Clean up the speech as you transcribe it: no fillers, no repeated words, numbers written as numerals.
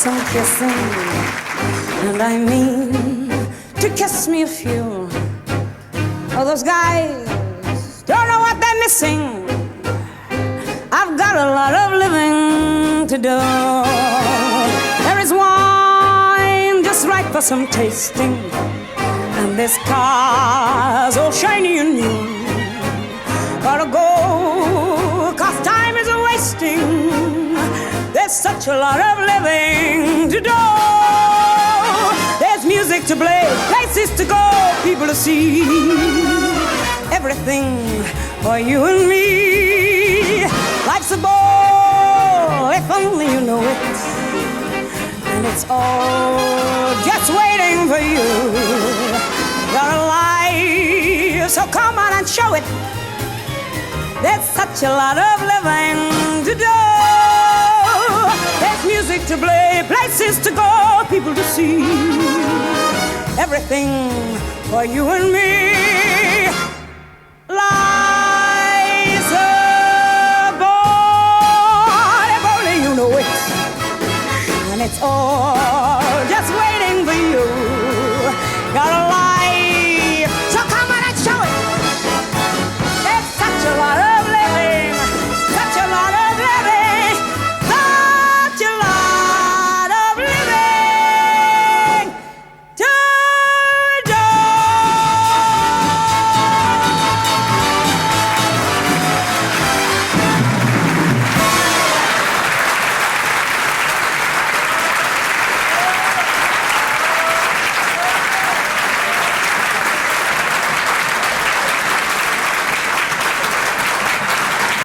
some kissing, and I mean to kiss me a few. Oh, those guys don't know what they're missing. I've got a lot of living to do. There is wine just right for some tasting, and this car's all shiny and new. Gotta go, 'cause time is wasting. There's such a lot of living to do. There's music to play, places to go, people to see. Everything for you and me. Life's a ball, if only you know it. And it's all just waiting for you. You're alive, so come on and show it. There's such a lot of living to do. There's music to play, places to go, people to see. Everything for you and me. Life's a ball, if only you know it. And it's all just waiting.